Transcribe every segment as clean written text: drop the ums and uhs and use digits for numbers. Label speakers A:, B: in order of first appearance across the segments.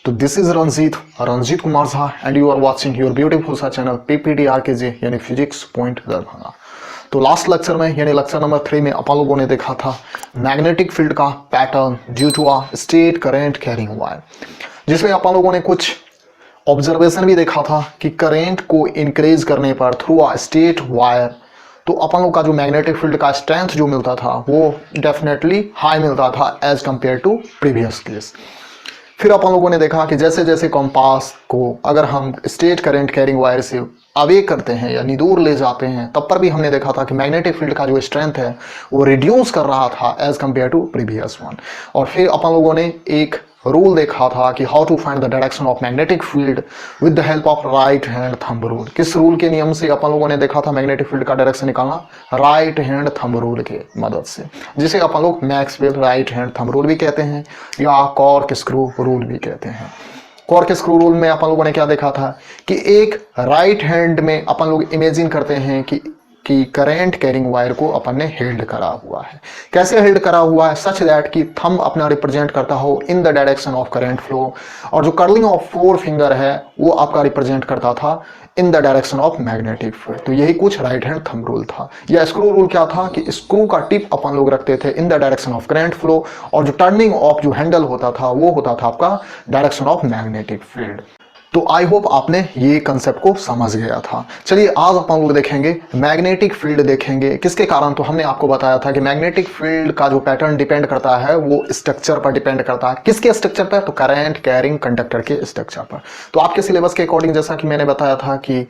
A: तो this is Ranjeet Kumar Jha and you are watching your beautiful सा channel PPDRKJ यानी physics point Darbhanga. तो लास्ट लेक्चर में यानी लेक्चर नंबर 3 में अपन लोगों ने देखा था मैग्नेटिक फील्ड का pattern due to a straight current carrying wire, जिसमें अपन लोगों ने कुछ ऑब्जर्वेशन भी देखा था कि करंट को इंक्रीज करने पर थ्रू अ स्टेट वायर तो अपन लोग का जो मैग्नेटिक फील्ड का स्ट्रेंथ जो मिलता था वो डेफिनेटली हाई मिलता था as compare to previous case. फिर अपन लोगों ने देखा कि जैसे जैसे कंपास को अगर हम स्टेट करंट कैरिंग वायर से अवे करते हैं यानी दूर ले जाते हैं, तब पर भी हमने देखा था कि मैग्नेटिक फील्ड का जो स्ट्रेंथ है वो रिड्यूस कर रहा था as compare to previous one. और फिर अपन लोगों ने एक रूल देखा था कि how to find the direction of magnetic field with the help of right hand thumb rule. किस रूल के नियम से अपन लोगों ने देखा था मैग्नेटिक फील्ड का डायरेक्शन निकालना? राइट हैंड थंब रूल के मदद से, जिसे अपन लोग Maxwell right hand thumb rule भी कहते हैं या कॉर्क स्क्रू रूल भी कहते हैं। कॉर्क स्क्रू रूल में अपन लोगों ने क्या देखा था कि एक राइट हैंड में अपन लोग इमेजिन करते हैं कि करंट कैरिंग वायर को अपन ने हेल्ड करा हुआ है। कैसे हेल्ड करा हुआ है? सच दैट कि थंब अपना रिप्रेजेंट करता हो in the direction of current flow और जो कर्लिंग ऑफ 4 फिंगर है वो आपका रिप्रेजेंट करता था in the direction of magnetic field. तो यही कुछ राइट हैंड थंब रूल था। या स्क्रू रूल क्या था कि स्क्रू का टिप अपन लोग रखते थे in the direction of current flow और जो टर्निंग ऑफ जो हैंडल होता था वो होता था आपका डायरेक्शन ऑफ मैग्नेटिक फील्ड। तो आई होप आपने ये कंसेप्ट को समझ गया था। चलिए आज अपन लोग देखेंगे मैग्नेटिक फील्ड देखेंगे। किसके कारण? तो हमने आपको बताया था कि मैग्नेटिक फील्ड का जो पैटर्न डिपेंड करता है वो स्ट्रक्चर पर डिपेंड करता है। किसके स्ट्रक्चर पर? तो करंट कैरिंग कंडक्टर के स्ट्रक्चर पर। तो आपके सिलेबस के अकॉर्डिंग जैसा कि मैंने बताया था कि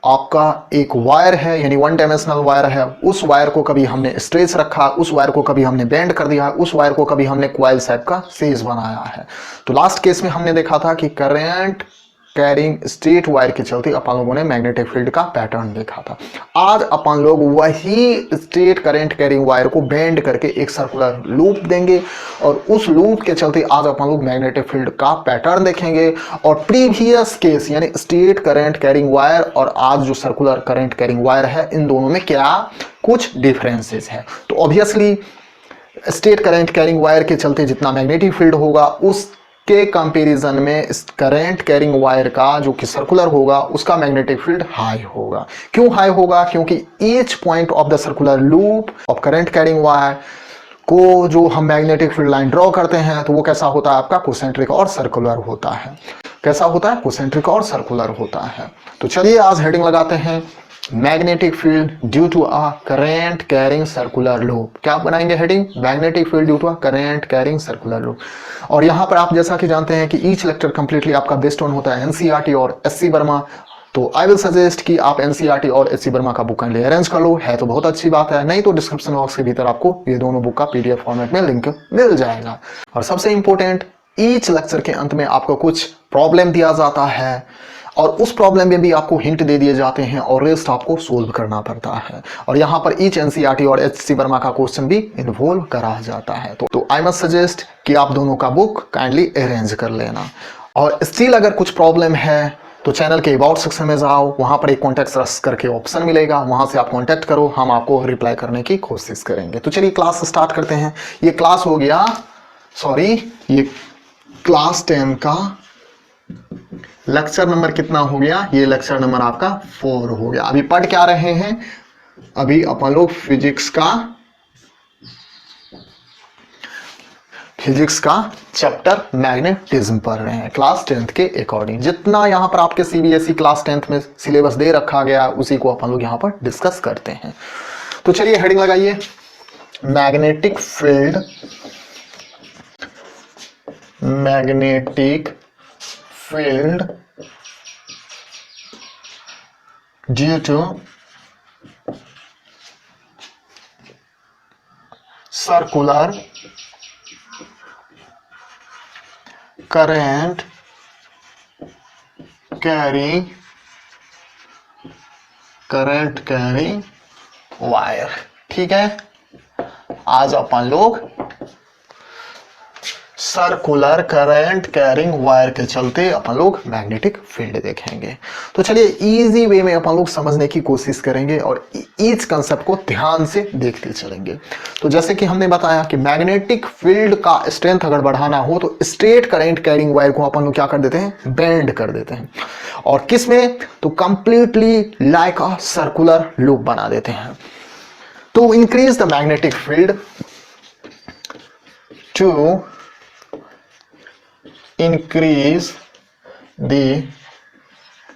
A: आपका एक वायर है यानी 1 डायमेंशनल वायर है, उस वायर को कभी हमने स्ट्रेच रखा, उस वायर को कभी हमने बेंड कर दिया, उस वायर को कभी हमने कॉइल शेप का सेज बनाया है। तो लास्ट केस में हमने देखा था कि करंट कैरिंग स्ट्रेट वायर के चलते अपन लोगों ने मैग्नेटिक फील्ड का पैटर्न देखा था। आज अपन लोग वही स्ट्रेट करंट कैरिंग वायर को बेंड करके एक सर्कुलर लूप देंगे और उस लूप के चलते आज अपन लोग मैग्नेटिक फील्ड का पैटर्न देखेंगे। और प्रीवियस केस यानी स्ट्रेट करंट कैरिंग वायर और आज जो सर्कुलर करंट कैरिंग वायर है, इन दोनों में क्या कुछ डिफरेंसेस है। तो obviously straight current carrying wire के चलते जितना मैग्नेटिक फील्ड होगा उस के कंपैरिजन में करंट कैरिंग वायर का जो कि सर्कुलर होगा उसका मैग्नेटिक फील्ड हाई होगा। क्यों हाई होगा? क्योंकि each point of the circular loop of current carrying wire को जो हम मैग्नेटिक फील्ड लाइन ड्रॉ करते हैं तो वो कैसा होता है? आपका कोसेंट्रिक और सर्कुलर होता है। कैसा होता है? कोसेंट्रिक और सर्कुलर होता है। तो चलिए आज हेडिंग लगाते हैं magnetic field due to a current carrying circular loop. क्या बनाएंगे heading? Magnetic field due to a current carrying circular loop. और यहां पर आप जैसा कि जानते हैं कि ईच लेक्चर कंप्लीटली आपका बेस्ड ऑन होता है एनसीईआरटी और एससी वर्मा। तो आई विल सजेस्ट कि आप एनसीईआरटी और एससी वर्मा का बुक काइंडली अरेंज कर लो, है तो बहुत अच्छी बात है, नहीं तो डिस्क्रिप्शन बॉक्स के भीतर आपको ये दोनों बुक का पीडीएफ फॉर्मेट में लिंक मिल जाएगा। और सबसे इंपॉर्टेंट, ईच लेक्चर के अंत में आपको कुछ प्रॉब्लम दिया जाता है और उस प्रॉब्लम में भी आपको हिंट दे दिए जाते हैं और रेस्ट आपको सोल्व करना पड़ता है। और यहाँ पर ईच एनसीईआरटी और एचसी वर्मा का क्वेश्चन भी इन्वॉल्व करा जाता है। तो आई मस्ट सजेस्ट कि आप दोनों का बुक काइंडली अरेंज कर लेना। और स्टिल अगर कुछ प्रॉब्लम है तो चैनल के अबाउट सेक्शन में जाओ, वहां पर एक कॉन्टैक्ट अस करके ऑप्शन मिलेगा, वहां से आप कॉन्टैक्ट करो, हम आपको रिप्लाई करने की कोशिश करेंगे। तो चलिए क्लास स्टार्ट करते हैं। ये क्लास हो गया, सॉरी, ये क्लास 10 का लेक्चर नंबर कितना हो गया? ये लेक्चर नंबर आपका 4 हो गया। अभी पढ़ क्या रहे हैं? अभी अपन लोग फिजिक्स का चैप्टर मैग्नेटिज्म पढ़ रहे हैं क्लास 10th के अकॉर्डिंग। जितना यहां पर आपके सीबीएसई क्लास 10th में सिलेबस दे रखा गया उसी को अपन लोग यहां पर डिस्कस करते हैं। तो चलिए हेडिंग लगाइए, magnetic field due to circular current carrying wire। ठीक है, आज अपन लोग सर्कुलर करंट कैरिंग वायर के चलते अपन लोग मैग्नेटिक फील्ड देखेंगे। तो चलिए इजी वे में अपन लोग समझने की कोशिश करेंगे और इस कंसेप्ट को ध्यान से देखते चलेंगे। तो जैसे कि हमने बताया कि मैग्नेटिक फील्ड का स्ट्रेंथ अगर बढ़ाना हो तो स्ट्रेट करंट कैरिंग वायर को अपन लोग क्या कर देते हैं, बेंड कर देते हैं। और किस में, तो कंप्लीटली लाइक अ सर्कुलर लूप बना देते हैं। तो increase the magnetic field, to increase the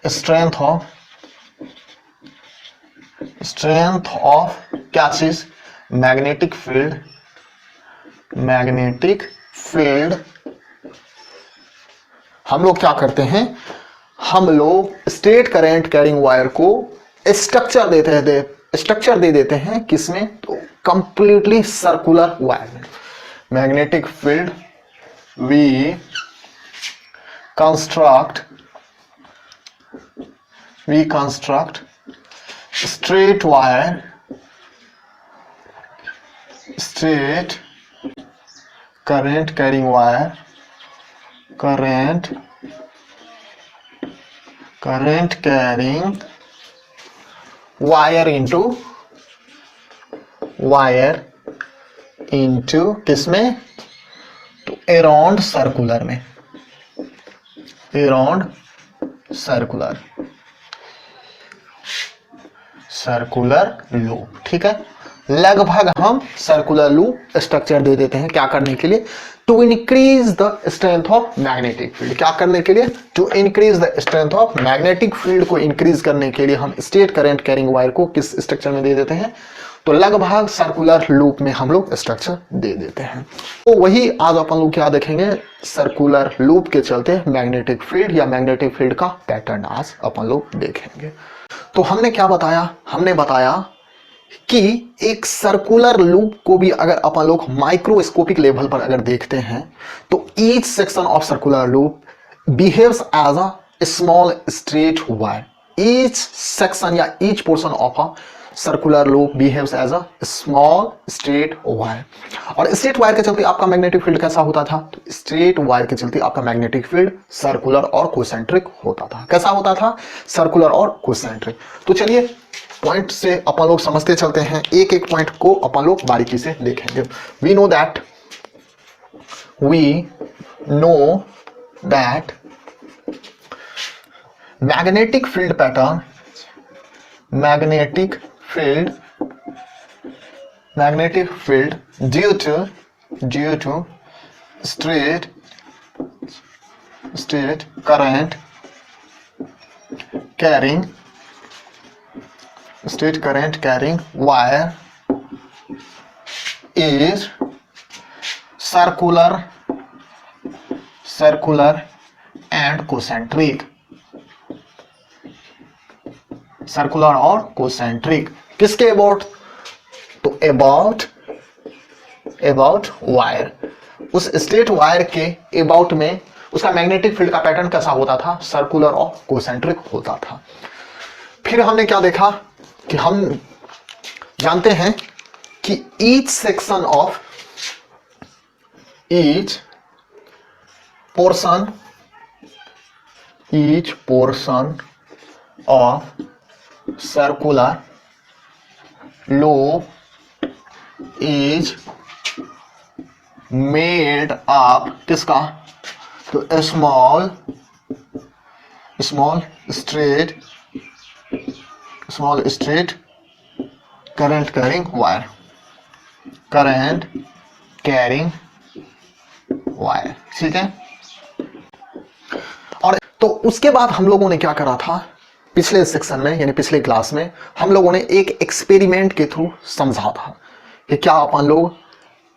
A: strength of क्या चीज, मैग्नेटिक फील्ड। मैग्नेटिक फील्ड हम लोग क्या करते हैं, हम लोग स्ट्रेट करंट कैरिंग वायर को स्ट्रक्चर दे देते हैं किसमें, तो कंप्लीटली सर्कुलर वायर में। Magnetic field we construct straight current carrying wire into किसमें, तो अराउंड सर्कुलर में, अराउंड सर्कुलर लूप। ठीक है, लगभग हम सर्कुलर लूप स्ट्रक्चर दे देते हैं क्या करने के लिए, to increase the strength of magnetic field. क्या करने के लिए, to increase the strength of magnetic field को इंक्रीज करने के लिए हम स्ट्रेट करंट कैरिंग वायर को किस स्ट्रक्चर में दे देते हैं, तो लगभग सर्कुलर लूप में हम लोग स्ट्रक्चर दे देते हैं। तो वही आज अपन लोग क्या देखेंगे, सर्कुलर लूप के चलते मैग्नेटिक फील्ड या मैग्नेटिक फील्ड का पैटर्न आज अपन लोग देखेंगे। तो हमने क्या बताया, हमने बताया कि एक सर्कुलर लूप को भी अगर अपन लोग माइक्रोस्कोपिक लेवल पर अगर देखते हैं तो each section of circular loop behaves as a small straight wire. Each section या each portion of a circular loop behaves as a small straight wire. और स्ट्रेट वायर के चलते आपका मैग्नेटिक फील्ड कैसा होता था, तो स्ट्रेट वायर के चलते आपका मैग्नेटिक फील्ड सर्कुलर और कोसेंट्रिक होता था। कैसा होता था, सर्कुलर और कोसेंट्रिक। तो चलिए पॉइंट से अपन लोग समझते चलते हैं, एक एक पॉइंट को अपन लोग बारीकी से देखेंगे। We know that magnetic field pattern, magnetic field due to straight current carrying wire is circular and concentric। Circular और कोसेंट्रिक किसके अबाउट, तो अबाउट वायर। उस स्ट्रेट वायर के अबाउट में उसका मैग्नेटिक फील्ड का पैटर्न कैसा होता था, सर्कुलर और कोसेंट्रिक होता था। फिर हमने क्या देखा कि हम जानते हैं कि each portion of circular loop is made up किसका, तो small straight current carrying wire. ठीक है, और तो उसके बाद हम लोगों ने क्या करा था, पिछले सेक्शन में यानी पिछले क्लास में हम लोगों ने एक एक्सपेरिमेंट के थ्रू समझा था कि क्या अपन लोग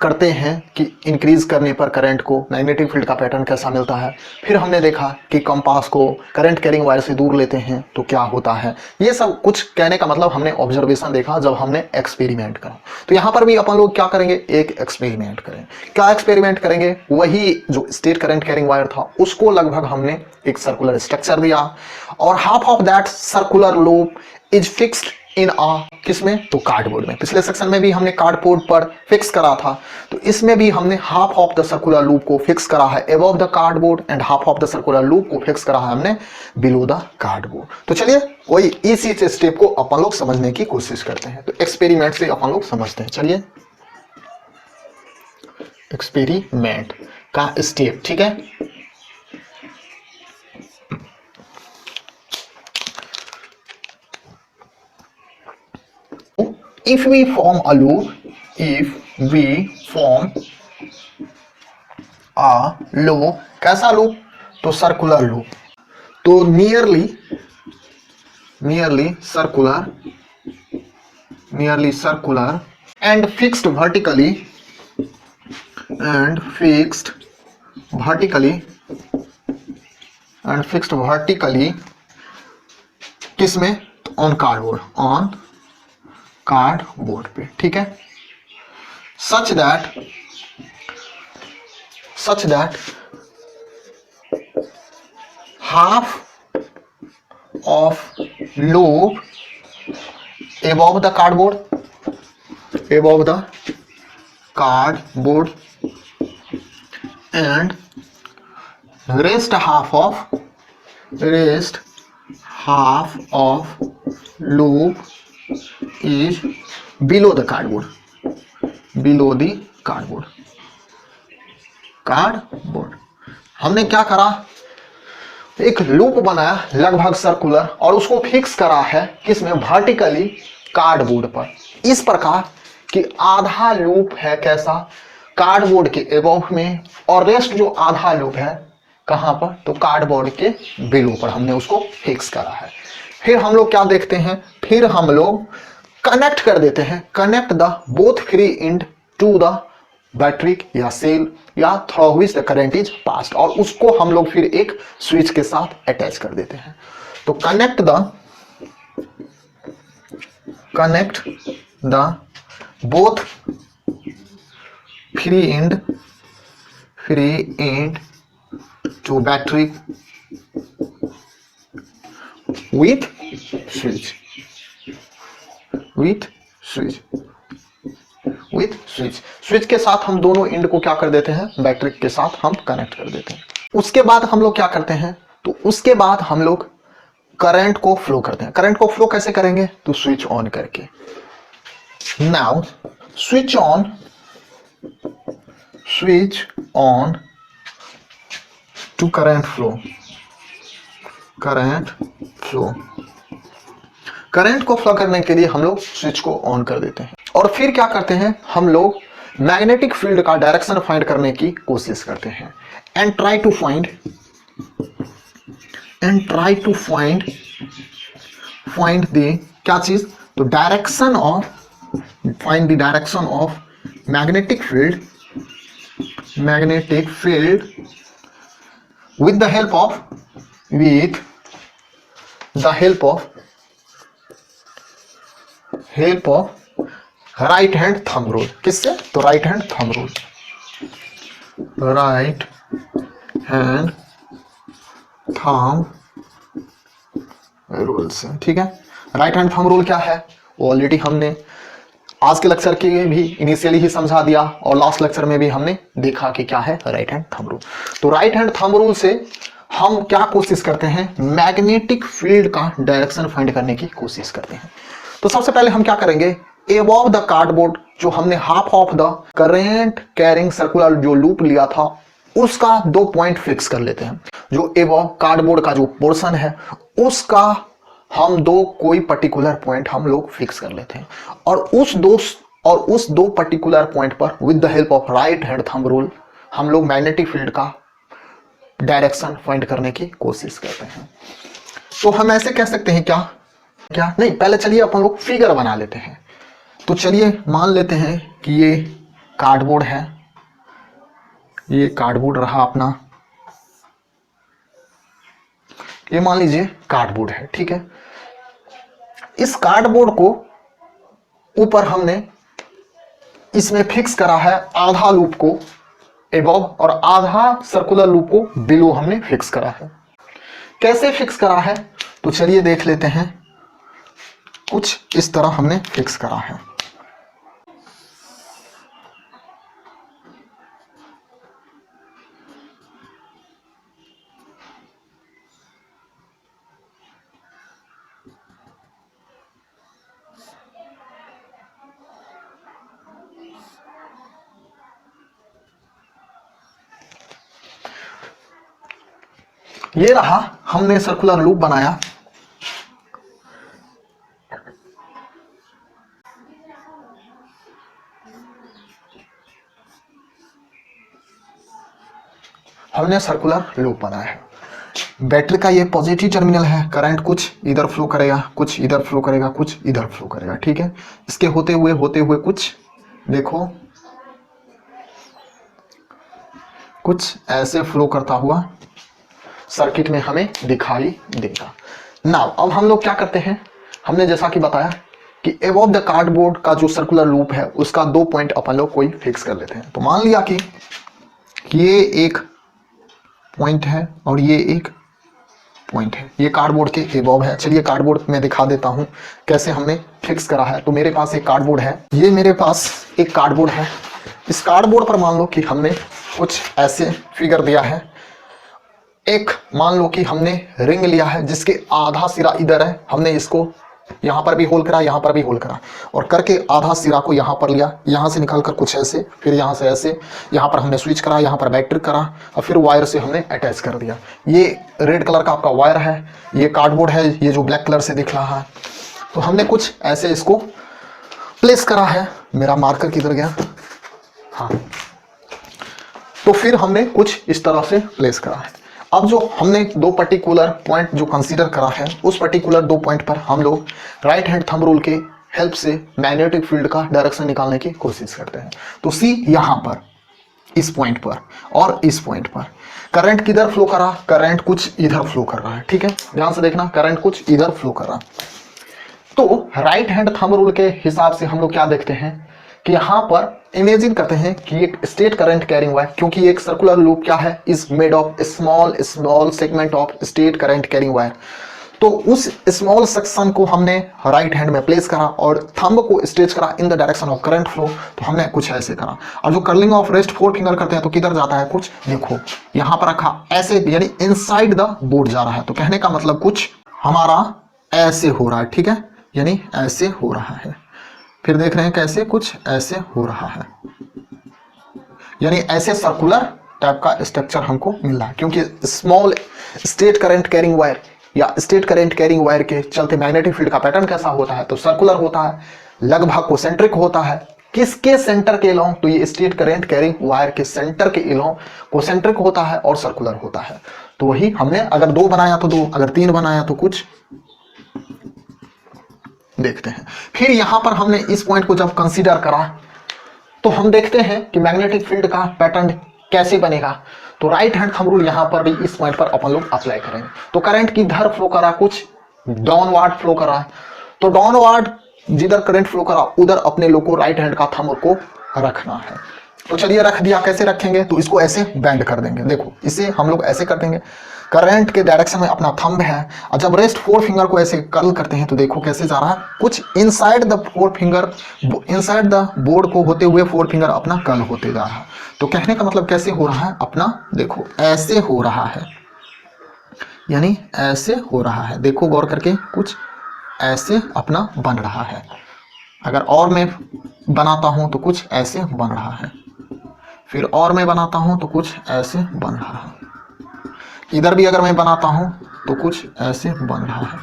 A: करते हैं कि इंक्रीज करने पर करंट को मैग्नेटिक फील्ड का पैटर्न कैसा मिलता है। फिर हमने देखा कि कंपास को करंट कैरिंग वायर से दूर लेते हैं तो क्या होता है। ये सब कुछ कहने का मतलब हमने ऑब्जर्वेशन देखा जब हमने एक्सपेरिमेंट करा। तो यहाँ पर भी अपन लोग क्या करेंगे, एक एक्सपेरिमेंट करें। क्या एक्सपेरिमेंट करेंगे, वही जो स्ट्रेट करंट कैरिंग वायर था उसको लगभग हमने एक सर्कुलर स्ट्रक्चर दिया और half of that circular loop is fixed in किसमें, तो कार्डबोर्ड में। पिछले सेक्शन में भी हमने कार्डबोर्ड पर फिक्स करा था, तो इसमें भी हमने half of the circular loop को फिक्स करा है above the cardboard and half of the circular loop को फिक्स करा है हमने बिलो द कार्डबोर्ड। तो चलिए वही इसी स्टेप को अपन लोग समझने की कोशिश करते हैं। तो एक्सपेरिमेंट से अपन लोग समझते हैं। चलिए एक्सपेरिमेंट का स्टेप, ठीक है। If we form a loop, कैसा लूप, तो सर्कुलर लूप, तो nearly circular and fixed vertically किसमें, ऑन कार्डबोर्ड पे, ठीक है। Such that half of loop above the cardboard and rest half of loop is below the cardboard हमने क्या करा, एक लूप बनाया लगभग सर्कुलर और उसको फिक्स करा है किसमें, वर्टिकली कार्डबोर्ड पर, इस प्रकार कि आधा लूप है कैसा, कार्डबोर्ड के एबव में, और रेस्ट जो आधा लूप है कहां पर, तो कार्डबोर्ड के बिलो पर हमने उसको फिक्स करा है। फिर हम लोग क्या देखते हैं, फिर हम लोग कनेक्ट कर देते हैं, connect the both free end to the battery या सेल या through which the current is passed, और उसको हम लोग फिर एक स्विच के साथ अटैच कर देते हैं। तो connect the both free end to battery with switch के साथ हम दोनों एंड को क्या कर देते हैं, बैटरी के साथ हम कनेक्ट कर देते हैं। उसके बाद हम लोग क्या करते हैं, तो उसके बाद हम लोग करंट को फ्लो करते हैं। करंट को फ्लो कैसे करेंगे, तो स्विच ऑन करके। Now switch on to current flow. Current को फ्लो करने के लिए हम लोग स्विच को ऑन कर देते हैं, और फिर क्या करते हैं, हम लोग मैग्नेटिक फील्ड का डायरेक्शन फाइंड करने की कोशिश करते हैं, and try to find the क्या चीज, तो find the direction of magnetic field with the help of right hand thumb rule. किससे, तो राइट हैंड थंब रूल से, ठीक है। राइट हैंड थंब रूल क्या है, ऑलरेडी हमने आज के लेक्चर के भी इनिशियली ही समझा दिया, और लास्ट लेक्चर में भी हमने देखा कि क्या है राइट हैंड थंब रूल। तो राइट हैंड थंब रूल से हम क्या कोशिश करते हैं, मैग्नेटिक फील्ड का डायरेक्शन फाइंड करने की कोशिश करते हैं। तो सबसे पहले हम क्या करेंगे, अबव द कार्डबोर्ड, जो हमने half of the current carrying circular जो लूप लिया था, उसका 2 पॉइंट फिक्स कर लेते हैं। जो अबव कार्डबोर्ड का जो पोर्शन है उसका हम कोई पर्टिकुलर पॉइंट हम लोग फिक्स कर लेते हैं, और उस दो पर्टिकुलर पॉइंट पर with the help of right hand thumb rule हम लोग मैग्नेटिक फील्ड का डायरेक्शन फाइंड करने की कोशिश करते हैं। तो हम ऐसे कह सकते हैं क्या नहीं, पहले चलिए अपन लोग फिगर बना लेते हैं। तो चलिए मान लेते हैं कि ये कार्डबोर्ड है, ये कार्डबोर्ड रहा अपना, ये मान लीजिए कार्डबोर्ड है, ठीक है। इस कार्डबोर्ड को ऊपर हमने इसमें फिक्स करा है आधा लूप को एबव और आधा सर्कुलर लूप को बिलो हमने फिक्स करा है। कैसे फिक्स करा है, तो चलिए देख लेते हैं। कुछ इस तरह हमने फिक्स करा है। ये रहा, हमने सर्कुलर लूप बनाया। हमने सर्कुलर लूप बनाया है। बैटरी का ये पॉजिटिव टर्मिनल है, करंट कुछ इधर फ्लो करेगा, कुछ इधर फ्लो करेगा, कुछ इधर फ्लो करेगा, ठीक है। इसके होते हुए कुछ देखो कुछ ऐसे फ्लो करता हुआ सर्किट में हमें दिखाई देगा। नाउ अब हम लोग क्या करते हैं, हमने जैसा कि बताया कि एबव द कार्डबोर्ड का जो सर्कुलर लूप है उसका 2 पॉइंट अपन लोग कोई फिक्स कर लेते हैं। तो मान लिया कि ये एक पॉइंट है और ये एक पॉइंट है, ये कार्डबोर्ड के एबव है। चलिए कार्डबोर्ड में दिखा देता हूं कैसे हमने फिक्स करा है। तो मेरे पास एक कार्डबोर्ड है, ये मेरे पास एक कार्डबोर्ड है। इस कार्डबोर्ड पर मान लो कि हमने कुछ ऐसे फिगर दिया है। एक मान लो कि हमने रिंग लिया है जिसके आधा सिरा इधर है, हमने इसको यहां पर भी होल करा, यहां पर भी होल करा और करके आधा सिरा को यहां पर लिया, यहां से निकाल कर कुछ ऐसे, फिर यहां से ऐसे, यहां पर हमने स्विच करा, यहां पर बैटरी करा और फिर वायर से हमने अटैच कर दिया। ये रेड कलर का आपका वायर है, ये कार्डबोर्ड है, ये जो ब्लैक कलर से दिख रहा है। तो हमने कुछ ऐसे इसको प्लेस करा है। मेरा मार्कर किधर गया, हाँ। तो फिर हमने कुछ इस तरह से प्लेस करा है। अब जो हमने 2 पर्टिकुलर पॉइंट जो कंसीडर करा है, उस पर्टिकुलर 2 पॉइंट पर हम लोग राइट हैंड थंब रूल के हेल्प से मैग्नेटिक फील्ड का डायरेक्शन निकालने की कोशिश करते हैं। तो सी यहां पर इस पॉइंट पर और इस पॉइंट पर करंट किधर फ्लो कर रहा, करंट कुछ इधर फ्लो कर रहा है, ठीक है। ध्यान से देखना, करंट कुछ इधर फ्लो कर रहा। तो राइट हैंड थंब रूल के हिसाब से हम लोग क्या देखते हैं कि यहां पर इमेजिन करते हैं कि एक स्टेट करंट कैरिंग वायर, क्योंकि एक सर्कुलर लूप क्या है, is made of small small segment of state current carrying wire. तो उस स्मॉल सेक्शन को हमने राइट हैंड में प्लेस करा और थंब को स्ट्रेच करा in the direction of current flow. तो हमने कुछ ऐसे करा। और जो कर्लिंग ऑफ रेस्ट 4 फिंगर करते हैं तो किधर जाता है, कुछ देखो यहां पर रखा ऐसे, यानी इनसाइड द बोर्ड जा रहा है। तो कहने का मतलब कुछ हमारा ऐसे हो रहा है, ठीक है, यानी ऐसे हो रहा है। फिर देख रहे हैं कैसे कुछ ऐसे हो रहा है, यानी ऐसे सर्कुलर टाइप का स्ट्रक्चर हमको मिल रहा है। क्योंकि small state current carrying wire या स्टेट करंट कैरिंग वायर के चलते मैग्नेटिक फील्ड का पैटर्न कैसा होता है, तो सर्कुलर होता है, लगभग कोसेंट्रिक होता है। किसके सेंटर के अलोंग, तो ये स्टेट करंट कैरिंग वायर के सेंटर के अलोंग कोसेंट्रिक होता है और सर्कुलर होता है। तो वही हमने अगर 2 बनाया तो 2, अगर 3 बनाया तो कुछ देखते हैं। फिर यहां पर हमने इस पॉइंट को जब कंसीडर करा तो हम देखते हैं कि मैग्नेटिक फील्ड का पैटर्न कैसे बनेगा। तो राइट हैंड थंब रूल यहां पर भी इस पॉइंट पर अपन लोग अप्लाई करेंगे। तो करंट किधर फ्लो करा, कुछ डाउनवर्ड फ्लो करा। तो डाउनवर्ड जिधर करंट फ्लो करा उधर अपने लोग को राइट हैंड का थंब को रखना है। तो चलिए रख दिया। कैसे रखेंगे, तो इसको ऐसे बेंड कर देंगे। देखो इसे हम लोग ऐसे कर देंगे, करंट के डायरेक्शन में अपना थंब है और जब रेस्ट 4 फिंगर को ऐसे कर्ल करते हैं तो देखो कैसे जा रहा है, कुछ inside the 4 finger, inside the board को होते हुए 4 फिंगर अपना कर्ल होते जा रहा है। तो कहने का मतलब कैसे हो रहा है, अपना देखो ऐसे हो रहा है, यानी ऐसे हो रहा है। देखो गौर करके, कुछ ऐसे अपना बन रहा है। अगर और मैं बनाता हूं तो कुछ ऐसे बन रहा है, फिर और मैं बनाता हूं तो कुछ ऐसे बन रहा है, इधर भी अगर मैं बनाता हूं तो कुछ ऐसे बन रहा है।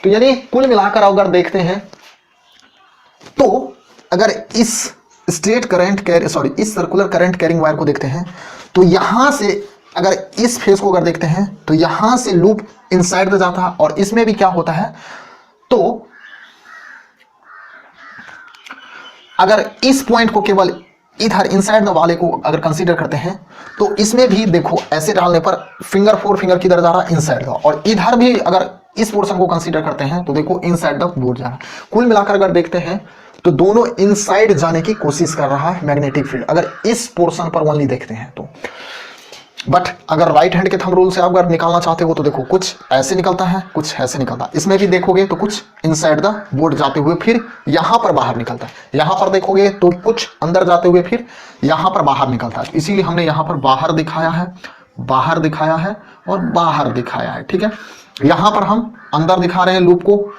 A: तो यानी कुल मिलाकर अगर देखते हैं तो अगर इस स्ट्रेट करंट इस सर्कुलर करंट कैरिंग वायर को देखते हैं तो यहां से अगर इस फेस को अगर देखते हैं तो यहां से लूप इनसाइड में जाता है और इसमें भी क्या होता है, तो अगर इस पॉइंट को केवल इधर इनसाइड वाले को अगर कंसीडर करते हैं तो इसमें भी देखो ऐसे डालने पर 4 फिंगर किधर जा रहा है, इनसाइड का। और इधर भी अगर इस पोर्शन को कंसीडर करते हैं तो देखो इनसाइड द बोर्ड जा रहा है। कुल मिलाकर अगर देखते हैं तो दोनों इनसाइड जाने की कोशिश कर रहा है मैग्नेटिक फील्ड, अगर इस पोर्शन पर ओनली देखते हैं तो। बट अगर राइट हैंड के थंब रूल से आप अगर निकालना चाहते हो तो देखो कुछ ऐसे निकलता है, कुछ ऐसे निकलता है। इसमें भी देखोगे तो कुछ इनसाइड द बोर्ड जाते हुए फिर यहां पर बाहर निकलता है। यहां पर देखोगे तो कुछ अंदर जाते हुए फिर यहां पर बाहर निकलता है। इसीलिए हमने यहां पर बाहर दिखाया है, बाहर दिखाया है और बाहर दिखाया है, ठीक है। यहां पर हम अंदर दिखा रहे हैं लूप को,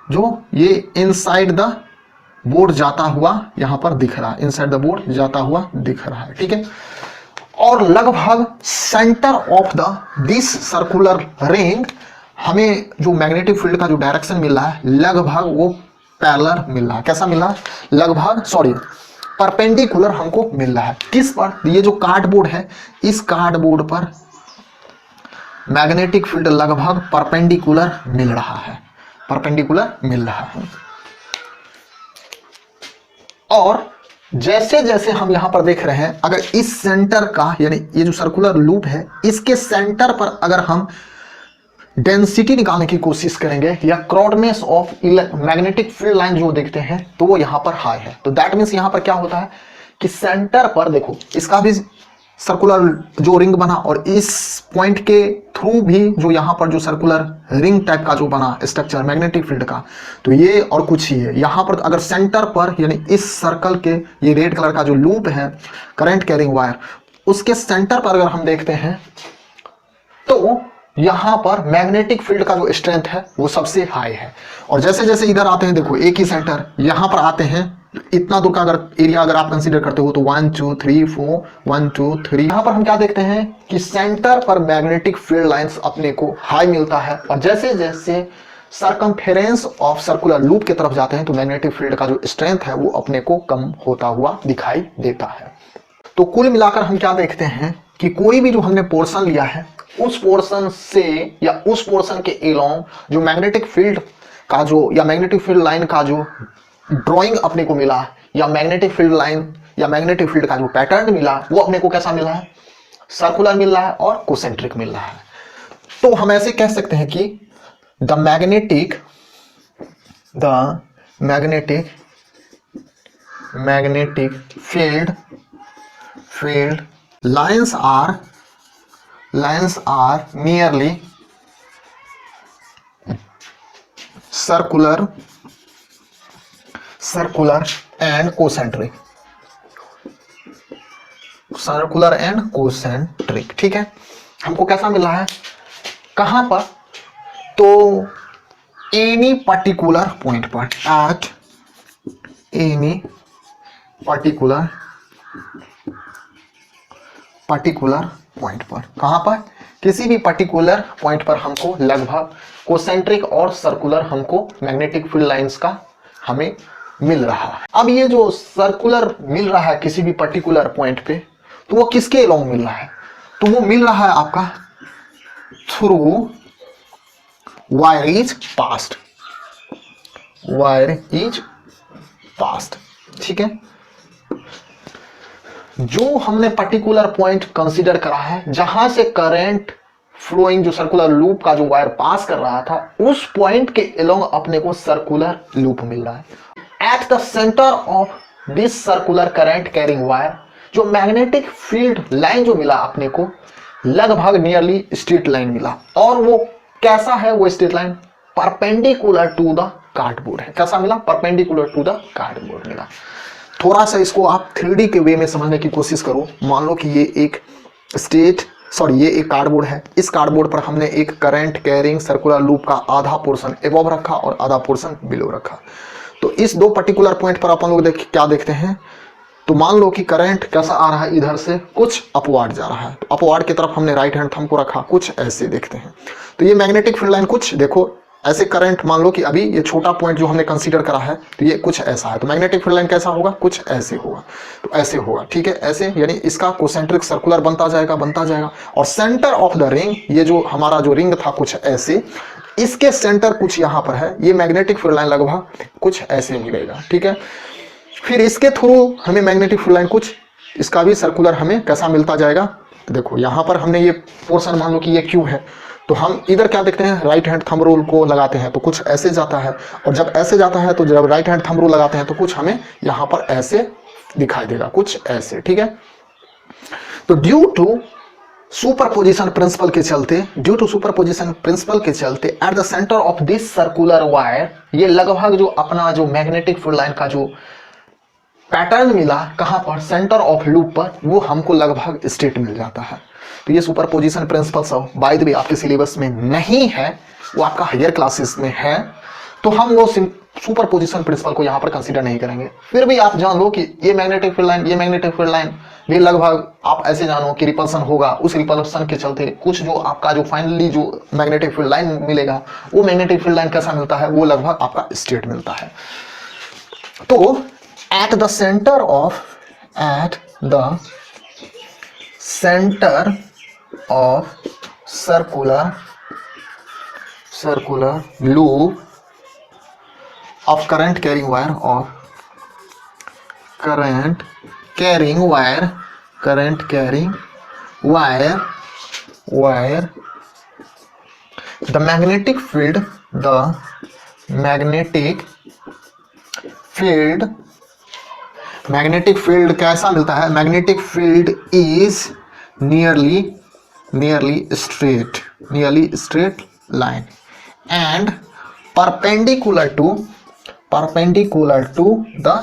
A: जो ये इनसाइड द बोर्ड जाता हुआ यहां पर दिख रहा है, इनसाइड द बोर्ड जाता हुआ दिख रहा है, ठीक है। और लगभग centre of the this circular ring हमें जो मैग्नेटिक फील्ड का जो डायरेक्शन मिल रहा है लगभग वो पैरेलल मिल रहा है। कैसा मिल रहा है? लगभग परपेंडिकुलर हमको मिल रहा है। किस पर? ये जो कार्डबोर्ड है, इस कार्डबोर्ड पर मैग्नेटिक फील्ड लगभग परपेंडिकुलर मिल रहा है, परपेंडिकुलर मिल रहा है। और जैसे जैसे हम यहां पर देख रहे हैं, अगर इस सेंटर का यानी ये जो सर्कुलर लूप है इसके सेंटर पर अगर हम डेंसिटी निकालने की कोशिश करेंगे या क्राउडनेस ऑफ मैग्नेटिक फील्ड लाइन जो देखते हैं तो वो यहां पर हाई है। तो दैट मीन्स यहां पर क्या होता है कि सेंटर पर देखो इसका भी सर्कुलर जो रिंग बना और इस पॉइंट के थ्रू भी जो यहां पर जो सर्कुलर रिंग टाइप का जो बना स्ट्रक्चर मैग्नेटिक फील्ड का, तो ये और कुछ ही है। यहां पर अगर सेंटर पर यानी इस सर्कल के ये रेड कलर का जो लूप है करंट कैरिंग वायर, उसके सेंटर पर अगर हम देखते हैं तो यहां पर मैग्नेटिक फील्ड का जो स्ट्रेंथ है वो सबसे हाई है। और जैसे जैसे इधर आते हैं, देखो एक ही सेंटर यहां पर आते हैं, इतना दूर का अगर एरिया अगर आप कंसीडर करते हो तो 1 2 3 4 1 2 3, यहां पर हम क्या देखते हैं कि सेंटर पर मैग्नेटिक फील्ड लाइंस अपने को हाई मिलता है। और जैसे जैसे सरकमफेरेंस ऑफ सर्कुलर लूप की तरफ जाते हैं तो मैग्नेटिक फील्ड का जो स्ट्रेंथ है वो अपने को कम होता हुआ दिखाई देता है। तो कुल मिलाकर हम क्या देखते हैं कि कोई भी जो हमने पोर्शन लिया है उस पोर्शन से या उस पोर्शन के एलोंग जो मैग्नेटिक फील्ड का जो या मैग्नेटिक फील्ड लाइन का जो ड्राइंग अपने को मिला या मैग्नेटिक फील्ड लाइन या मैग्नेटिक फील्ड का जो पैटर्न मिला वो अपने को कैसा मिला है? सर्कुलर मिल रहा है और कोसेंट्रिक मिल रहा है। तो हम ऐसे कह सकते हैं कि the magnetic field lines are nearly circular and concentric, circular and concentric, ठीक है। हमको कैसा मिला है? कहां पर? तो एनी पर्टिकुलर पॉइंट पर, एट एनी पर्टिकुलर पॉइंट पर, कहां पर? किसी भी पर्टिकुलर पॉइंट पर हमको लगभग कोसेंट्रिक और सर्कुलर हमको मैग्नेटिक फील्ड लाइंस का हमें मिल रहा है। अब ये जो सर्कुलर मिल रहा है किसी भी पर्टिकुलर पॉइंट पे, तो वो किसके अलोंग मिल रहा है? तो वो मिल रहा है आपका थ्रू वायर इज पास्ट, ठीक है। जो हमने पर्टिकुलर पॉइंट कंसीडर करा है जहां से करंट फ्लोइंग जो सर्कुलर लूप का जो वायर पास कर रहा था, उस पॉइंट के अलोंग अपने को सर्कुलर लूप मिल रहा है। At the centre of this circular current carrying wire जो मैग्नेटिक फील्ड लाइन जो मिला अपने को लगभग नियरली स्ट्रेट लाइन मिला। और वो कैसा है? वो straight line perpendicular to the cardboard है। कैसा मिला? परपेंडिकुलर टू द कार्डबोर्ड मिला। थोड़ा सा इसको आप 3D के वे में समझने की कोशिश करो। मान लो कि ये एक ये एक कार्डबोर्ड है। इस कार्डबोर्ड पर हमने एक करंट कैरिंग सर्कुलर लूप का आधा पोर्शन एबव रखा और आधा पोर्शन बिलो रखा। तो इस दो पर्टिकुलर पॉइंट पर अपन लोग क्या देखते हैं? तो मान लो कि करंट कैसा आ रहा है, इधर से कुछ अपवार्ड जा रहा है। तो अपवार्ड की तरफ हमने राइट हैंड थंब को रखा, कुछ ऐसे देखते हैं। तो ये मैग्नेटिक फील्ड लाइन कुछ देखो ऐसे करंट, मान लो कि अभी ये छोटा पॉइंट जो हमने कंसीडर करा है तो ये कुछ ऐसा है। तो मैग्नेटिक फील्ड लाइन कैसा होगा? कुछ ऐसे होगा। तो ऐसे होगा, ठीक है, ऐसे, यानी इसका कोसेंट्रिक सर्कुलर बनता जाएगा। और सेंटर ऑफ द रिंग, ये जो हमारा जो रिंग था कुछ ऐसे, इसके सेंटर कुछ यहाँ पर है। ये मैग्नेटिक फील्ड लाइन लगभग कुछ ऐसे मिलेगा, ठीक है। फिर इसके थ्रू हमें मैग्नेटिक फील्ड लाइन कुछ, इसका भी सर्कुलर हमें कैसा मिलता जाएगा? देखो यहाँ पर हमने ये पोर्शन मान लो कि ये क्यू है, तो हम इधर क्या देखते हैं? राइट हैंड थंब रूल को लगाते हैं तो कुछ ऐसे जाता है। और जब ऐसे जाता है तो जब राइट हैंड थंब रूल लगाते हैं तो कुछ हमें यहाँ पर ऐसे दिखाई देगा, कुछ ऐसे, ठीक है। तो ड्यू टू सुपरपोजिशन प्रिंसिपल के चलते, ड्यू टू सुपरपोजिशन प्रिंसिपल के चलते at the centre of this circular wire, ये लगभग जो अपना जो मैग्नेटिक फील्ड लाइन का जो पैटर्न मिला कहां पर, सेंटर ऑफ लूप पर, वो हमको लगभग स्ट्रेट मिल जाता है। तो ये सुपरपोजिशन प्रिंसिपल सब बाय द वे आपके सिलेबस में नहीं है, वो आपका हायर क्लासेस में है, तो हम वो सुपरपोजिशन प्रिंसिपल को यहाँ पर कंसीडर नहीं करेंगे। फिर भी आप जान लो कि ये मैग्नेटिक फील्ड लाइन, ये मैग्नेटिक फील्ड लाइन भी लगभग आप ऐसे जानो कि रिपल्सन होगा, उस रिपल्सन के चलते कुछ जो आपका जो फाइनली जो मैग्नेटिक फील्ड लाइन मिलेगा, वो मैग्नेटिक फील्ड लाइन कैसा मिलता है, वो लगभग आपका स्ट्रेट मिलता है। तो at the centre of circular loop of current carrying wire, the magnetic field कैसा मिलता है, magnetic field is nearly straight line and perpendicular to the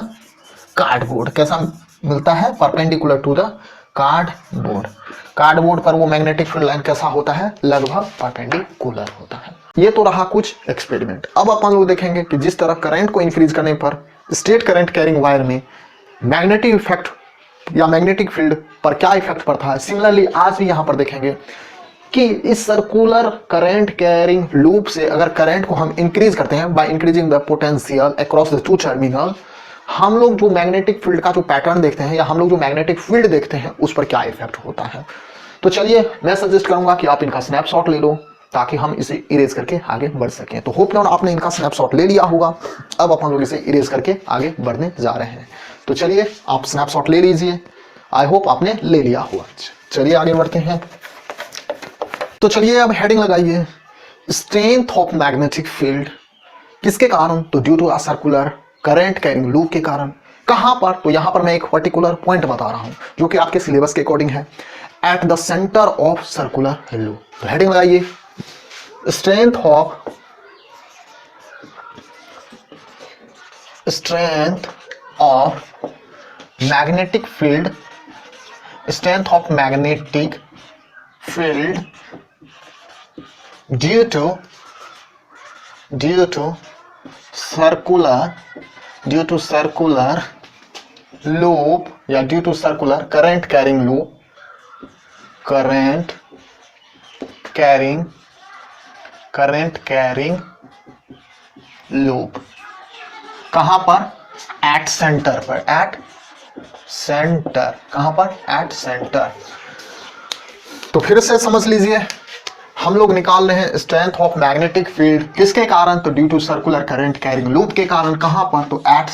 A: cardboard। कैसा मिलता है, perpendicular to the कार्डबोर्ड पर वो मैग्नेटिक फील्ड लाइन कैसा होता है, लगभग परपेंडिकुलर होता है। ये तो रहा कुछ एक्सपेरिमेंट। अब अपन लोग देखेंगे कि जिस तरह करंट को इंक्रीज करने पर स्ट्रेट करंट कैरिंग वायर में मैग्नेटिक इफेक्ट या मैग्नेटिक फील्ड पर क्या इफेक्ट पड़ता है, सिमिलरली आज भी यहाँ पर देखेंगे कि इस सर्कुलर करंट कैरिंग लूप से अगर करंट को हम इंक्रीज करते हैं bye increasing the potential across the two terminal, हम लोग जो मैग्नेटिक फील्ड का जो पैटर्न देखते हैं या हम लोग जो मैग्नेटिक फील्ड देखते हैं उस पर क्या इफेक्ट होता है। तो चलिए मैं सजेस्ट करूंगा कि आप इनका स्नैपशॉट ले लो ताकि हम इसे इरेज करके आगे बढ़ सकें। तो होप नाउ आपने इनका स्नैपशॉट ले लिया होगा। अब अपन लोग इसे इरेज करके आगे बढ़ने जा रहे हैं। तो चलिए आप स्नैपशॉट ले लीजिए, आई होप आपने ले लिया होगा। चलिए आगे बढ़ते हैं। तो चलिए अब हेडिंग लगाइए, स्ट्रेंथ ऑफ मैग्नेटिक फील्ड किसके कारण, तो due to a circular current carrying loop के कारण। कहां पर, तो यहां पर मैं एक पर्टिकुलर पॉइंट बता रहा हूं जो कि आपके सिलेबस के अकॉर्डिंग है, at the centre of circular loop. तो हेडिंग लगाइए, strength of magnetic field, strength of magnetic field due to circular loop या due to circular current carrying loop कहां पर, एट सेंटर पर, कहां पर, एट सेंटर। तो फिर से समझ लीजिए, हम लोग निकाल रहे हैं स्ट्रेंथ ऑफ मैग्नेटिक फील्ड किसके कारण, तो due to circular current carrying loop के कारण। कहां पर, तो एट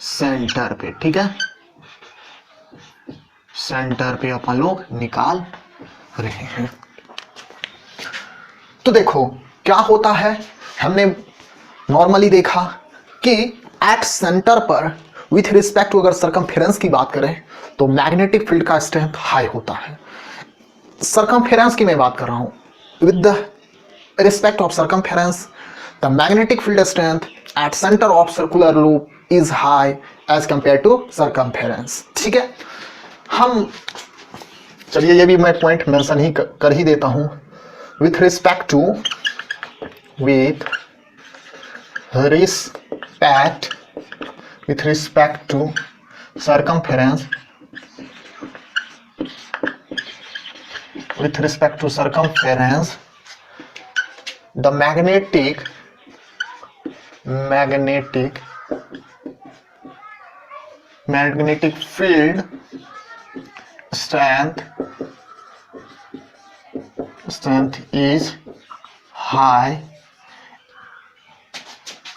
A: सेंटर पे, ठीक है, सेंटर पे अपन लोग निकाल रहे हैं। तो देखो क्या होता है, हमने नॉर्मली देखा कि एट सेंटर पर विथ रिस्पेक्ट टू अगर सर्कमफेरेंस की बात करें तो मैग्नेटिक फील्ड का स्ट्रेंथ हाई होता है। सर्कमफेरेंस की मैं बात कर रहा हूं, with the respect of circumference the magnetic field strength at centre of circular loop is high as compare to circumference. ठीक है, हम चलिए ये भी मैं पॉइंट मेंशन ही कर ही देता हूं, with respect to circumference, the magnetic field strength is high।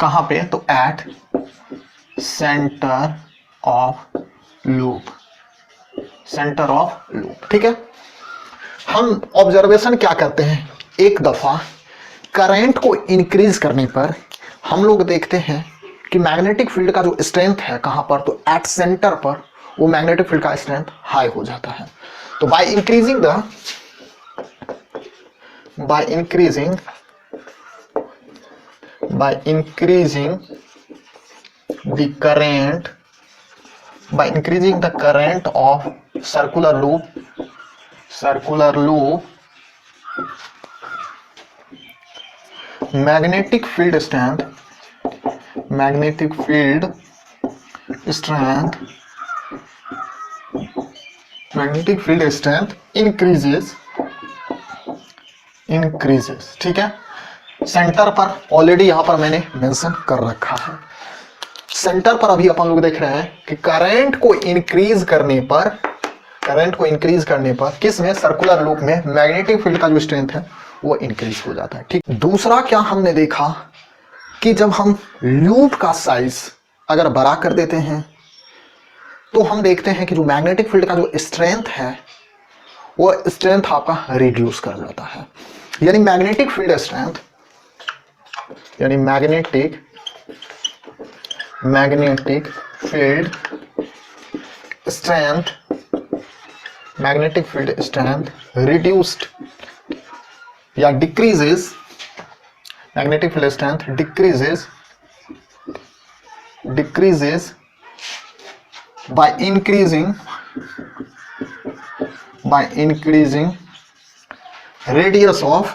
A: कहां पे, तो एट सेंटर ऑफ लूप, ठीक है। हम ऑब्जर्वेशन क्या करते हैं, एक दफा करंट को इंक्रीज करने पर हम लोग देखते हैं कि मैग्नेटिक फील्ड का जो स्ट्रेंथ है कहां पर, तो एट सेंटर पर वो मैग्नेटिक फील्ड का स्ट्रेंथ हाई हो जाता है। तो bye increasing the current of circular loop, magnetic field strength increases। ठीक है, सेंटर पर ऑलरेडी यहां पर मैंने मेंशन कर रखा है। सेंटर पर अभी अपन लोग देख रहे हैं कि करंट को इंक्रीज करने पर किस में, सर्कुलर लूप में मैग्नेटिक फील्ड का जो स्ट्रेंथ है वो इंक्रीज हो जाता है। ठीक, दूसरा क्या हमने देखा कि जब हम लूप का साइज अगर बड़ा कर देते हैं तो हम देखते हैं कि जो मैग्नेटिक फील्ड का जो स्ट्रेंथ है वो स्ट्रेंथ आपका रिड्यूस कर जाता है। यानी मैग्नेटिक फील्ड स्ट्रेंथ रिड्यूस्ड या decreases, magnetic field strength decreases by increasing radius of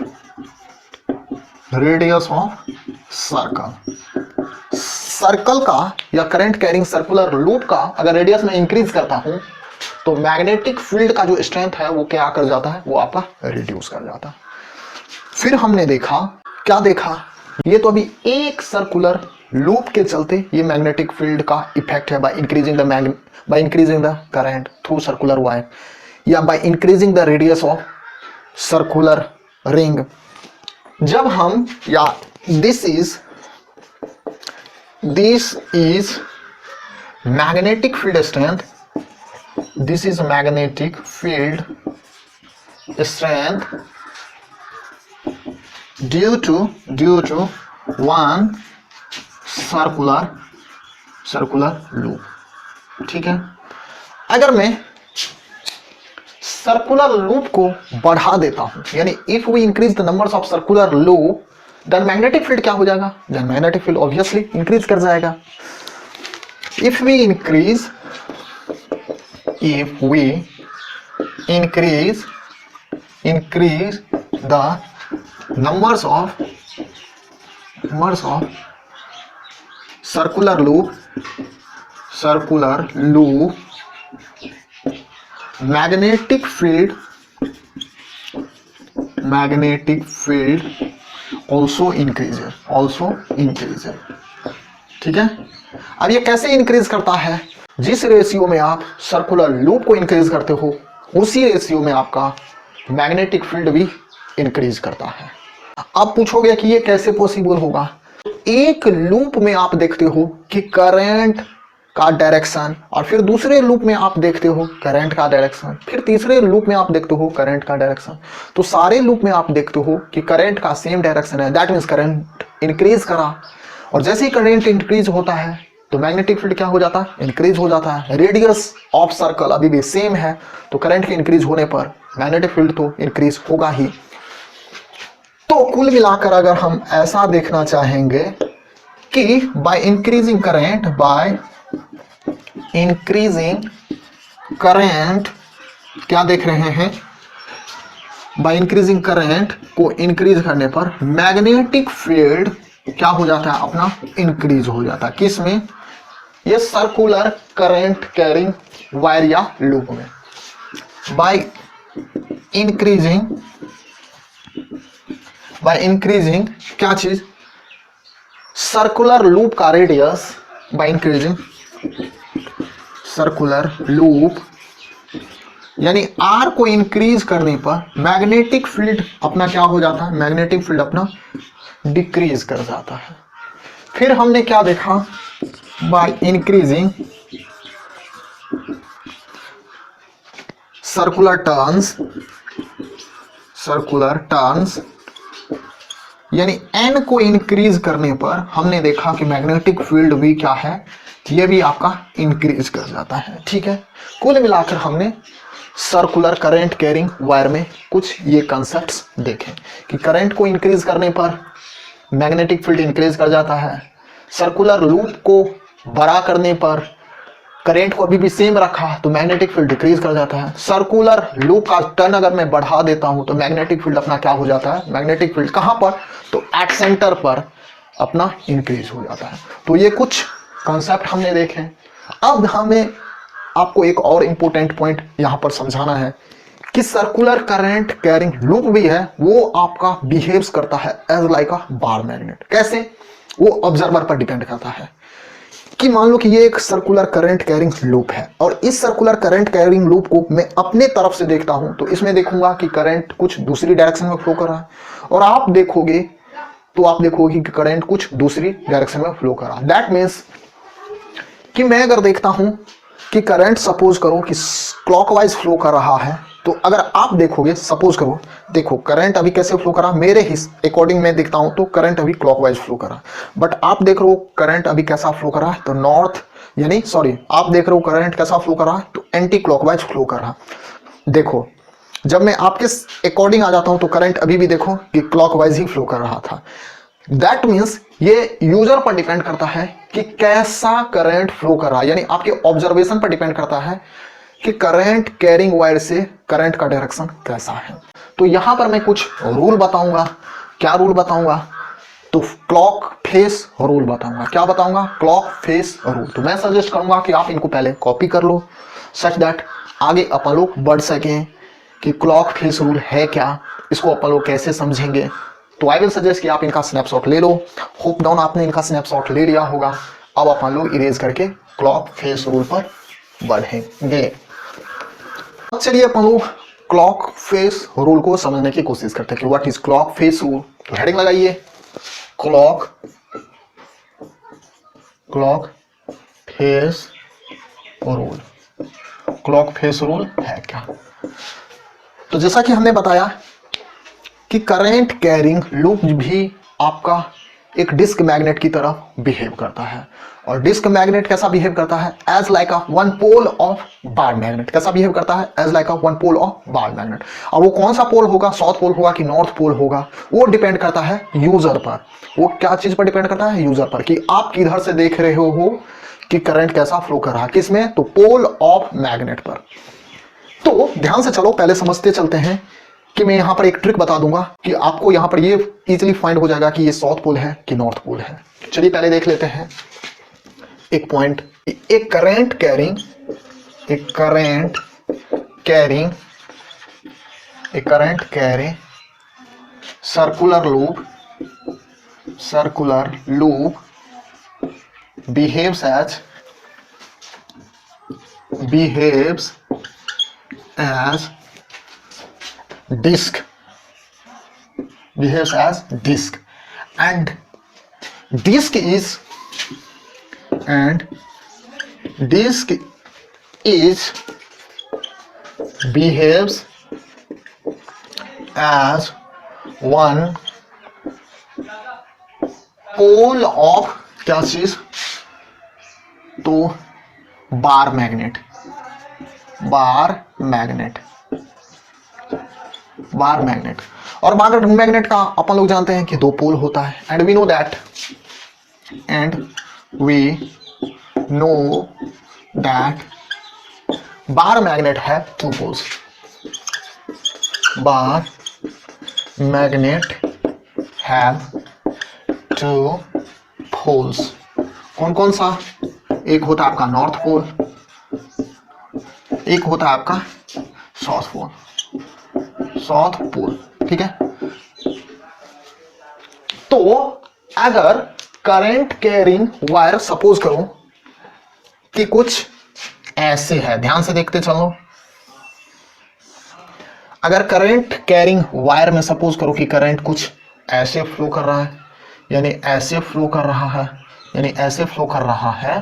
A: circle का या करंट कैरिंग सर्कुलर लूप का अगर रेडियस में इंक्रीज करता हूं तो मैग्नेटिक फील्ड का जो स्ट्रेंथ है वो क्या कर जाता है, वो आपका रिड्यूस कर जाता है। फिर हमने क्या देखा, ये तो अभी एक सर्कुलर लूप के चलते ये मैग्नेटिक फील्ड का इफेक्ट है by increasing the current through circular wire या by increasing the radius of circular ring. जब हम या this is magnetic field strength, due to one circular loop. ठीक है, अगर मैं सर्कुलर लूप को बढ़ा देता हूं, यानी if we increase the numbers of circular loop then magnetic field क्या हो जाएगा, then magnetic field obviously increase कर जाएगा। If we increase the numbers of circular loop magnetic field also increases। ठीक है, अब ये कैसे इंक्रीज करता है, जिस रेशियो में आप सर्कुलर लूप को इंक्रीज करते हो उसी रेशियो में आपका मैग्नेटिक फील्ड भी इंक्रीज करता है। आप पूछोगे कि ये कैसे पॉसिबल होगा, एक लूप में आप देखते हो कि करंट का डायरेक्शन और फिर दूसरे लूप में आप देखते हो करंट का डायरेक्शन, फिर तीसरे लूप में आप देखते हो करंट का डायरेक्शन, तो सारे लूप में आप देखते हो कि करंट का सेम डायरेक्शन है, दैट मीन्स करंट इंक्रीज करा। और जैसे ही करंट इंक्रीज होता है तो मैग्नेटिक फील्ड क्या हो जाता है, इंक्रीज हो जाता है। रेडियस ऑफ सर्कल अभी भी सेम है तो करंट के इंक्रीज होने पर मैग्नेटिक फील्ड तो इंक्रीज होगा ही। तो कुल मिलाकर अगर हम ऐसा देखना चाहेंगे कि बाय इंक्रीजिंग करंट क्या देख रहे हैं, बाय इंक्रीजिंग करंट को इंक्रीज करने पर मैग्नेटिक फील्ड क्या हो जाता है, अपना इंक्रीज हो जाता है। किस में, ये सर्कुलर करंट कैरिंग वायर या लूप में। बाय इंक्रीजिंग क्या चीज, सर्कुलर लूप का radius, by increasing circular loop यानी आर को इंक्रीज करने पर मैग्नेटिक फील्ड अपना क्या हो जाता है, मैग्नेटिक फील्ड अपना डिक्रीज कर जाता है। फिर हमने क्या देखा, बाय इंक्रीजिंग सर्कुलर टर्न्स यानी n को इंक्रीज करने पर हमने देखा कि मैग्नेटिक फील्ड भी क्या है, ये भी आपका इंक्रीज कर जाता है। ठीक है, कुल मिलाकर हमने सर्कुलर करंट कैरिंग वायर में कुछ ये कंसेप्ट्स देखें कि करंट को इंक्रीज करने पर मैग्नेटिक फील्ड इंक्रीज कर जाता है, सर्कुलर लूप को बड़ा करने पर करंट को अभी भी सेम रखा तो मैग्नेटिक फील्ड डिक्रीज कर जाता है, सर्कुलर लूप का टर्न अगर मैं बढ़ा देता हूं तो मैग्नेटिक फील्ड अपना क्या हो जाता है, मैग्नेटिक फील्ड कहां पर, तो एट सेंटर पर अपना इंक्रीज हो जाता है। तो ये कुछ कॉन्सेप्ट हमने देखे। अब हमें आपको एक और इंपॉर्टेंट पॉइंट यहां पर समझाना है कि सर्कुलर करंट कैरिंग लूप भी है वो आपका बिहेव्स करता है as like a bar magnet. कैसे, वो ऑब्जर्वर पर डिपेंड करता है कि मान लो कि ये एक सर्कुलर करंट कैरिंग लूप है और इस सर्कुलर करंट कैरिंग लूप को मैं अपने तरफ से देखता हूं तो इसमें देखूंगा कि करंट कुछ दूसरी डायरेक्शन में फ्लो कर रहा है और आप देखोगे कि करंट कुछ दूसरी डायरेक्शन में फ्लो कर रहा है। दैट मीन्स कि मैं अगर देखता हूं कि करंट सपोज करो कि क्लॉकवाइज फ्लो कर रहा है तो अगर आप देखोगे, सपोज करो, देखो करंट अभी कैसे फ्लो कर रहा है, मेरे अकॉर्डिंग मैं देखता हूं तो करंट अभी क्लॉकवाइज फ्लो कर रहा है, बट आप देख रहे हो करंट अभी कैसा फ्लो कर रहा है, तो आप देख रहे हो करंट कैसा फ्लो कर रहा है, तो एंटी क्लॉकवाइज फ्लो कर रहा है। देखो जब मैं आपके अकॉर्डिंग आ जाता हूं तो करंट अभी भी देखो कि क्लॉकवाइज ही फ्लो कर रहा था। दैट मीन्स ये यूजर पर डिपेंड करता है कि कैसा करंट फ्लो कर रहा है, यानी आपके ऑब्जर्वेशन पर डिपेंड करता है कि करंट कैरिंग वायर से करंट का डायरेक्शन कैसा है। तो यहां पर मैं कुछ रूल बताऊंगा। क्या रूल बताऊंगा, तो क्लॉक फेस रूल बताऊंगा। क्या बताऊंगा, क्लॉक फेस रूल। तो मैं सजेस्ट करूंगा कि आप इनको पहले कॉपी कर लो सच दैट आगे अपन लोग बढ़ सकें कि क्लॉक फेस रूल है क्या, इसको अपन लोग कैसे समझेंगे। तो आई विल सजेस्ट कि आप इनका स्नैपशॉट ले लो। होप डाउन आपने इनका स्नैपशॉट ले लिया होगा। अब अपन लोग इरेज करके क्लॉक फेस रूल पर बढ़ेंगे। चलिए अपन लोग क्लॉक फेस रूल को समझने की कोशिश करते हैं कि what is clock face rule. तो हेडिंग लगाइए, clock face rule. Clock face rule है क्या, तो जैसा कि हमने बताया कि करंट कैरिंग लूप भी आपका एक डिस्क मैग्नेट की तरह बिहेव करता है। और डिस्क मैग्नेट कैसा बिहेव करता है, as like a one pole of bar magnet. कैसा बिहेव करता है, as like a one pole of bar magnet. और वो कौन सा पोल होगा, साउथ पोल होगा कि नॉर्थ पोल होगा, वो डिपेंड करता है यूजर पर। वो क्या चीज पर डिपेंड करता है, यूजर पर, कि आप किधर से देख रहे हो कि करंट कैसा फ्लो कर रहा है, किसमें, तो पोल ऑफ मैग्नेट पर। तो ध्यान से चलो, पहले समझते चलते हैं कि मैं यहां पर एक ट्रिक बता दूंगा कि आपको यहां पर ये इजीली फाइंड हो जाएगा कि ये साउथ पोल है कि नॉर्थ पोल है। चलिए पहले देख लेते हैं एक पॉइंट। एक current carrying circular loop behaves as disk and disk behaves as one pole of क्या चीज, तो बार मैग्नेट। और बार मैग्नेट का अपन लोग जानते हैं कि दो पोल होता है, and we know that bar magnet है two poles. Bar magnet have two poles. कौन कौन सा, एक होता है आपका नॉर्थ पोल, एक होता है आपका साउथ पोल। ठीक है, तो अगर करंट कैरिंग वायर सपोज करो कि कुछ ऐसे है, ध्यान से देखते चलो। अगर करंट कैरिंग वायर में सपोज करो कि करंट कुछ ऐसे फ्लो कर रहा है, यानी ऐसे फ्लो कर रहा है,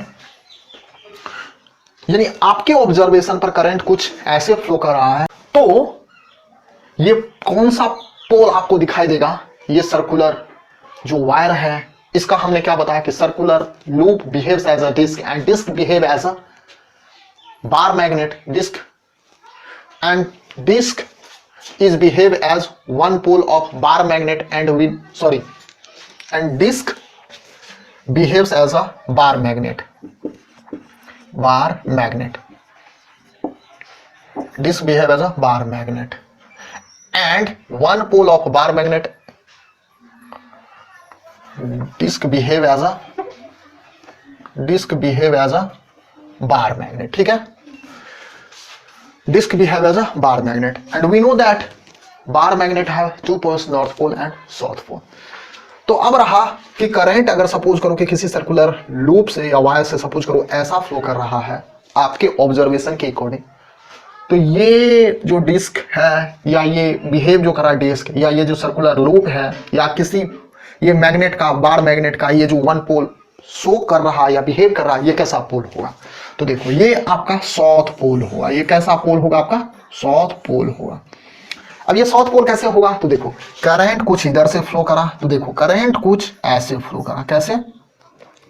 A: यानी आपके ऑब्जर्वेशन पर करंट कुछ ऐसे फ्लो कर रहा है, तो ये कौन सा पोल आपको दिखाई देगा, ये सर्कुलर जो वायर है इसका हमने क्या बताया कि circular loop behaves as a disc and disc behave as a bar magnet. Disc and disk is behave as one pole of bar magnet and disk behaves as a bar magnet. Disk behave as a bar magnet and one pole of bar magnet disk behave as a bar magnet. ठीक है, disk behave as a bar magnet and we know that bar magnet have two poles, north pole and south pole. तो अब रहा कि current अगर suppose करो कि किसी सर्कुलर लूप से या वायर से सपोज करो ऐसा फ्लो कर रहा है आपके ऑब्जर्वेशन के अकॉर्डिंग, तो ये जो डिस्क है या ये बिहेव जो करा डिस्क या ये जो सर्कुलर लूप है या किसी ये मैग्नेट का बार मैग्नेट का ये जो वन पोल शो कर रहा या बिहेव कर रहा है, ये कैसा पोल होगा? तो देखो ये आपका साउथ पोल होगा। ये कैसा पोल होगा? आपका साउथ पोल होगा। अब ये साउथ पोल कैसे होगा? तो देखो करंट कुछ इधर से फ्लो करा, तो देखो करंट कुछ ऐसे फ्लो करा। कैसे?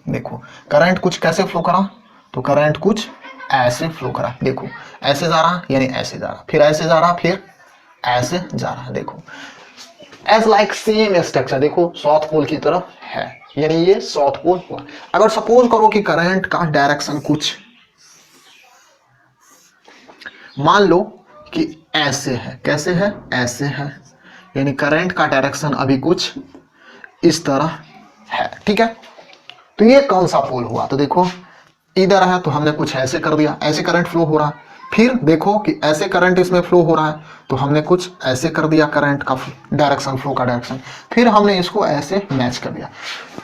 A: देखो करंट कुछ कैसे फ्लो करा, तो करंट कुछ ऐसे फ्लो करा। देखो ऐसे जा रहा यानी ऐसे जा रहा, फिर ऐसे जा रहा, फिर ऐसे जा रहा। देखो एज लाइक सेम स्ट्रक्चर देखो साउथ पोल की तरफ है, यानी ये साउथ पोल हुआ। अगर सपोज करो कि करंट का डायरेक्शन कुछ मान लो कि ऐसे है, कैसे है? ऐसे है, यानी करंट का डायरेक्शन अभी कुछ इस तरह है। ठीक है, तो ये कौन सा पोल हुआ? तो देखो इधर है तो हमने कुछ ऐसे कर दिया, ऐसे करंट फ्लो हो रहा है। फिर देखो कि ऐसे करंट इसमें फ्लो हो रहा है तो हमने कुछ ऐसे कर दिया करंट का डायरेक्शन, फ्लो का डायरेक्शन। फिर हमने इसको ऐसे मैच कर दिया,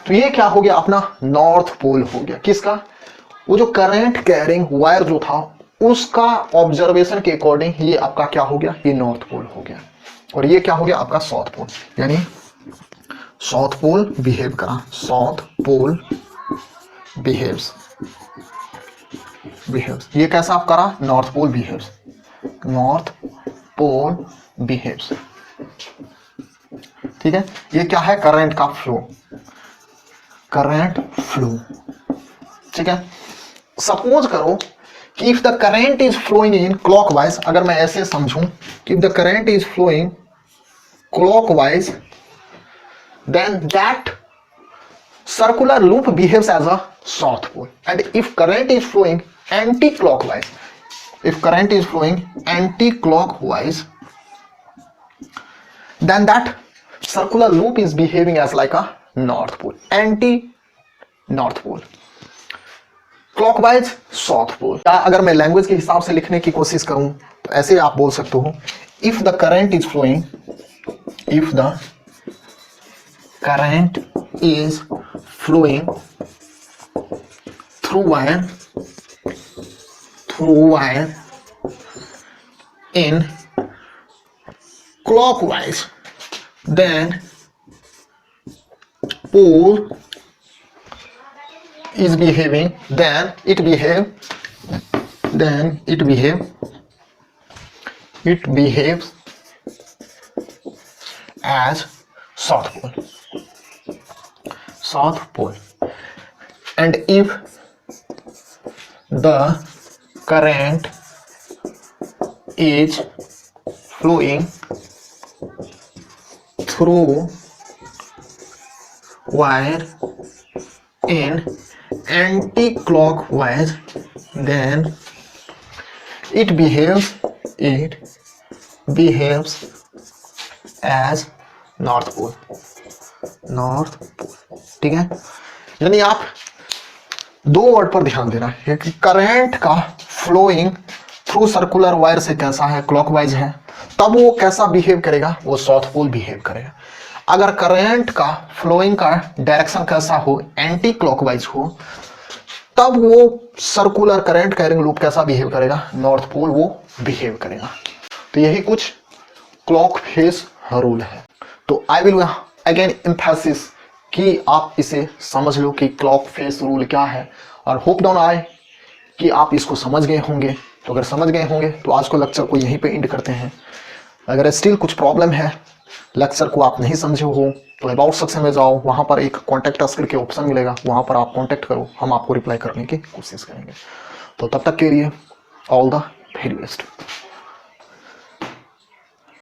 A: तो ये क्या हो गया? अपना नॉर्थ पोल हो गया। किसका? वो जो करंट कैरिंग वायर जो था उसका ऑब्जर्वेशन के अकॉर्डिंग ये आपका क्या हो गया? ये नॉर्थ पोल हो गया। और ये क्या हो गया? आपका साउथ पोल, यानी साउथ पोल बिहेव करा। South pole behaves. ये कैसा आप करा? North pole behaves. North pole behaves. ठीक है, ये क्या है? करंट का फ्लो, करंट फ्लो। ठीक है, सपोज करो कि if the current is flowing in clockwise, अगर मैं ऐसे समझूं कि if the current is flowing clockwise then that circular loop behaves as a south pole, and if current is flowing anti-clockwise, then that circular loop is behaving as like a north pole, anti-north pole, clockwise south pole। या अगर मैं language के हिसाब से लिखने की कोशिश करूं तो ऐसे आप बोल सकते हो, if the current is flowing through wire in clockwise, then pole is behaving, then it behaves as south pole, and if the current is flowing through wire in anti-clockwise, then it behaves as north pole। ठीक है, यानी आप दो word पर ध्यान देना है कि करंट का फ्लोइंग थ्रू सर्कुलर वायर से कैसा है? क्लॉकवाइज है, तब वो कैसा बिहेव करेगा? वो साउथ पोल बिहेव करेगा। अगर करंट का फ्लोइंग का डायरेक्शन कैसा हो? एंटी क्लॉकवाइज हो, तब वो सर्कुलर करंट कैरिंग लूप कैसा बिहेव करेगा? नॉर्थ पोल वो बिहेव करेगा। तो यही कुछ क्लॉक फेस रूल है। तो आई विल अगेन एम्फेसिस कि आप इसे समझ लो कि क्लॉक फेस रूल क्या है, और होप डाउन आए कि आप इसको समझ गए होंगे। तो अगर समझ गए होंगे तो आज को लेक्चर को यहीं पे एंड करते हैं। अगर स्टिल कुछ प्रॉब्लम है, लेक्चर को आप नहीं समझे हो, तो अबाउट सेक्शन में जाओ, वहाँ पर एक कॉन्टैक्ट अस करके ऑप्शन मिलेगा, वहाँ पर आप कॉन्टैक्ट करो, हम आपको रिप्लाई करने की कोशिश करेंगे। तो तब तक के लिए ऑल द वेरी बेस्ट।